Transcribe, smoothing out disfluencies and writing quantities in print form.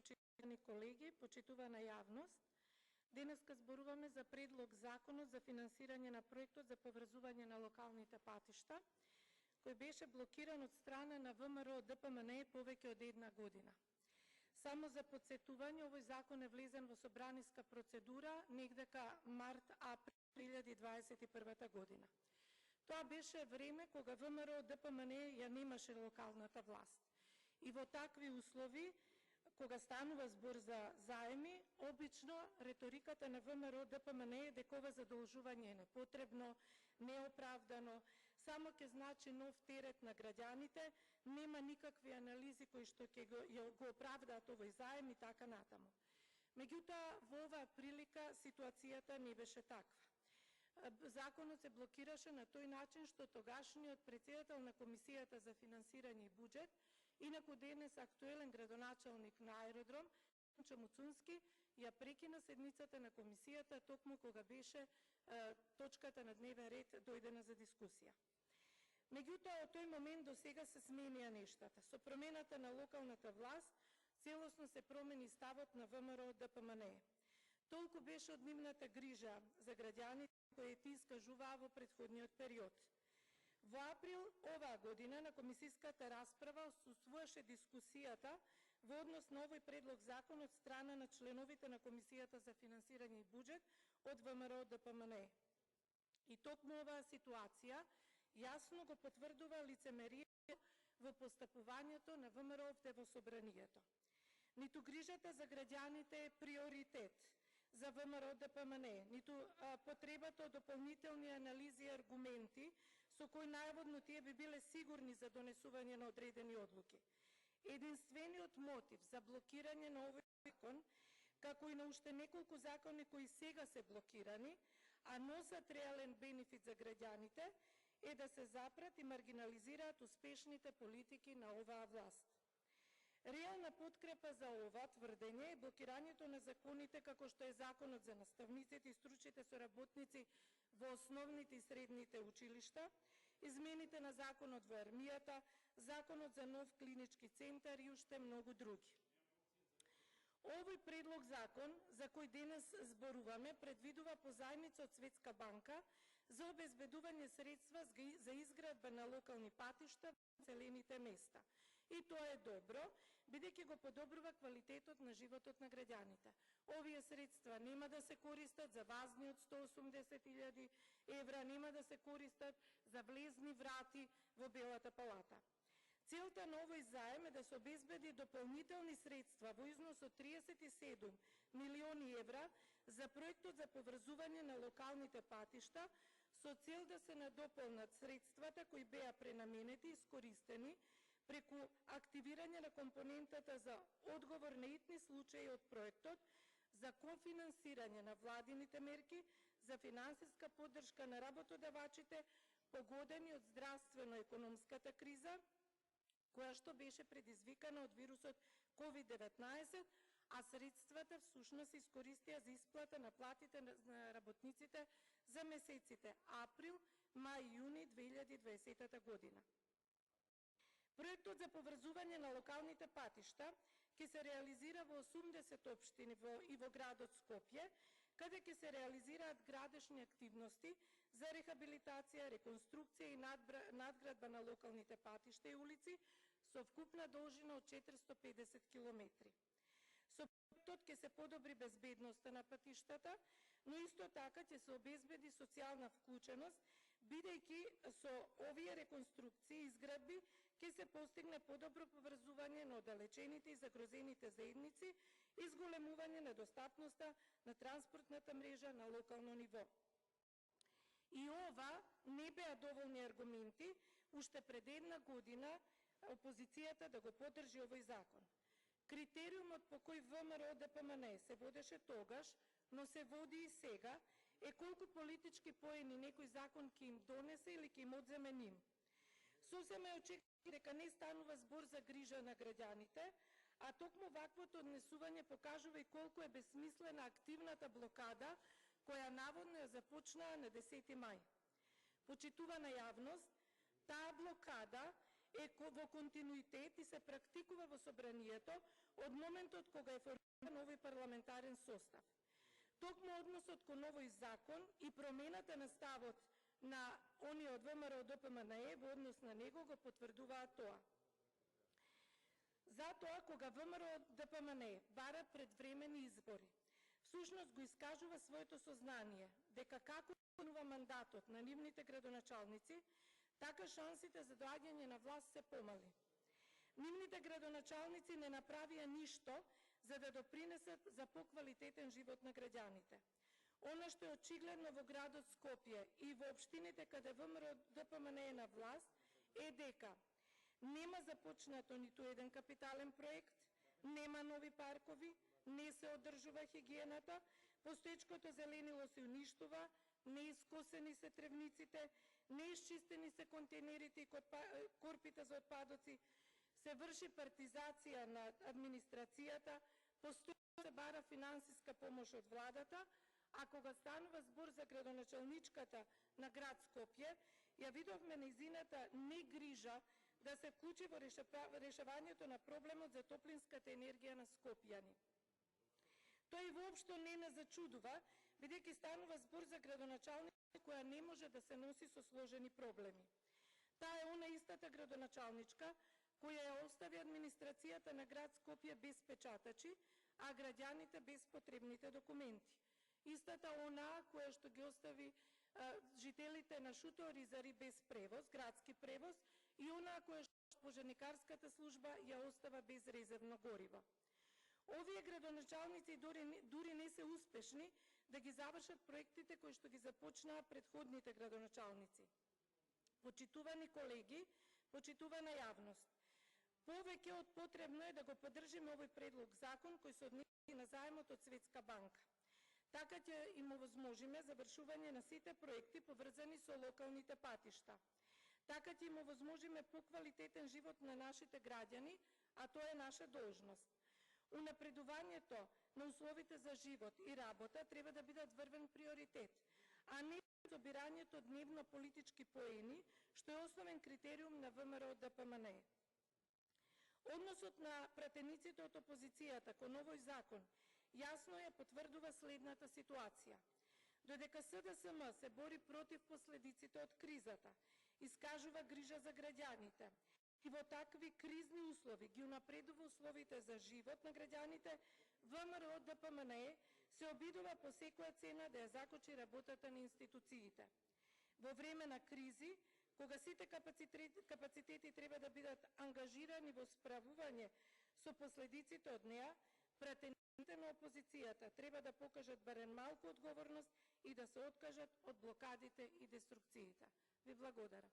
почитувани колеги, почитувана јавност. Денеска зборуваме за предлог Законот за финансирање на проектот за поврзување на локалните патишта, кој беше блокиран од страна на ВМРО ДПМН повеќе од една година. Само за подсетување, овој закон е влезен во собраниска процедура негдека март-април 2021 година. Тоа беше време кога ВМРО ДПМН ја немаше локалната власт. И во такви услови, кога станува збор за заеми, обично реториката на ВМРО ДПМН е дека ова задолжување е непотребно, неоправдано, само ќе значи нов терет на граѓаните, нема никакви анализи кои што ќе го оправдаат овој заем и така натаму. Меѓутоа, во оваа прилика ситуацијата не беше таква. Законот се блокираше на тој начин што тогашниот претседател на Комисијата за финансирање и буџет, инаку денес актуелен градоначалник на аеродром, Чамуцунски, ја прекина седницата на комисијата токму кога беше точката на дневен ред дојдена за дискусија. Меѓутоа, од тој момент до сега се сменија нештата. Со промената на локалната власт, целосно се промени ставот на ВМРО ДПМН. Толку беше од нивната грижа за граѓаните кои ти искажуваа во претходниот период. Во април оваа година на комисиската расправа отсуствуваше дискусијата во однос на овој предлог закон од страна на членовите на Комисијата за финансирање и буџет од ВМРО ДПМН. И токму оваа ситуација јасно го потврдува лицемерието во постапувањето на ВМРО-вте во собранието. Ниту грижата за граѓаните е приоритет за ВМРО ДПМН, ниту потребата од дополнителни анализи и аргументи со кои најаводно тие би биле сигурни за донесување на одредени одлуки. Единствениот мотив за блокирање на овој закон, како и на уште неколку закони кои сега се блокирани, а носат реален бенефит за граѓаните, е да се запрат и маргинализираат успешните политики на оваа власт. Реална подкрепа за ова тврдење е блокирањето на законите како што е Законот за наставниците и стручните соработници во основните и средните училишта, измените на Законот во армијата, Законот за нов клинички центар и уште многу други. Овој предлог закон, за кој денес зборуваме, предвидува позајмица од Светска банка за обезбедување средства за изградба на локални патишта во населените места. И тоа е добро, бидејќи го подобрува квалитетот на животот на граѓаните. Овие средства нема да се користат за вазни од 180.000 евра, нема да се користат за влезни врати во Белата палата. Целта на овој заем е да се обезбеди дополнителни средства во износ од 37 милиони евра за проектот за поврзување на локалните патишта со цел да се надополнат средствата кои беа пренаменети и искористени преку активирање на компонентата за одговор на итни случаи од проектот, за конфинансирање на владините мерки, за финансиска поддршка на работодавачите погодени од здравствено-економската криза, која што беше предизвикана од вирусот COVID-19, а средствата всушност се искористија за исплата на платите на работниците за месеците април, мај и јуни 2020 година. Проектот за поврзување на локалните патишта ќе се реализира во 80 општини и во градот Скопје, каде ќе се реализираат градешни активности за рехабилитација, реконструкција и надградба на локалните патишта и улици со вкупна должина од 450 километри. Со проектот ќе се подобри безбедноста на патиштата, но исто така ќе се обезбеди социјална вклученост, бидејќи со овие реконструкции и изградби ќе се постигне подобро поврзување на оддалечените и загрозените заедници и зголемување на достапноста на транспортната мрежа на локално ниво. И ова не беа доволни аргументи уште пред една година опозицијата да го поддржи овој закон. Критериумот по кој ВМРО ДПМН се водеше тогаш, но се води и сега, е колку политички поени некој закон ќе им донесе или ќе им одземе ним. Сосема е очекувано дека не станува збор за грижа на граѓаните, а токму ваквото однесување покажува и колку е безсмислена активната блокада која наводно ја започнаа на 10 мај. Почитувана јавност, таа блокада во континуитет и се практикува во собранието од моментот кога е формиран овој парламентарен состав. Токму односот кон овој закон и промената на ставот на оние од ВМРО ДПМНЕ во однос на него го потврдуваат тоа. Затоа, кога ВМРО ДПМНЕ бара предвремени избори, всушност го искажува своето сознание дека како изпълнува мандатот на нивните градоначалници, така шансите за доаѓање на власт се помали. Нивните градоначалници не направија ништо за да допринесат за поквалитетен живот на граѓаните. Она што е очигледно во градот Скопје и во општините каде ВМРО ДПМНЕ е на власт е дека нема започнато ниту еден капитален проект, нема нови паркови, не се одржува хигиената, постоечкото зеленило се уништува, не искосени се тревниците, не исчистени се контейнерите и корпите за отпадоци, се врши партизација на администрацијата, постојано се бара финансиска помош од владата, а кога станува збор за градоначалничката на град Скопје, ја видовме нејзината негрижа да се вклучи во решавањето на проблемот за топлинската енергија на скопјани. Тој воопшто не не зачудува, бидејќи станува збор за градоначалничка која не може да се носи со сложени проблеми. Таа е она истата градоначалничка која ја остави администрацијата на град Скопје без печатачи, а граѓаните без потребните документи. Истата онаа која што ги остави жителите на Шуто Оризари без превоз, градски превоз, и онаа која што пожарникарската служба ја остава без резервно гориво. Овие градоначалници дури не се успешни да ги завршат проектите кои што ги започнаа предходните градоначалници. Почитувани колеги, почитувана јавност, повеќе од потребно е да го поддржиме овој предлог закон кој се односи на заемот од Светска банка. Така ќе им овозможиме завршување на сите проекти поврзани со локалните патишта. Така ќе им овозможиме поквалитетен живот на нашите граѓани, а тоа е наша должност. Унапредувањето на условите за живот и работа треба да бидат врвен приоритет, а не собирањето дневно политички поени, што е основен критериум на ВМРО ДПМНЕ. Односот на пратениците од опозицијата кон овој закон јасно ја потврдува следната ситуација. Додека СДСМ се бори против последиците од кризата, искажува грижа за граѓаните и во такви кризни услови ги унапредува условите за живот на граѓаните, ВМРО ДПМНЕ се обидува по секоја цена да ја закочи работата на институциите. Во време на кризи, кога сите капацитети треба да бидат ангажирани во справување со последиците од неа, пратениците на опозицијата треба да покажат барем малку одговорност и да се откажат од блокадите и деструкциите. Ви благодарам.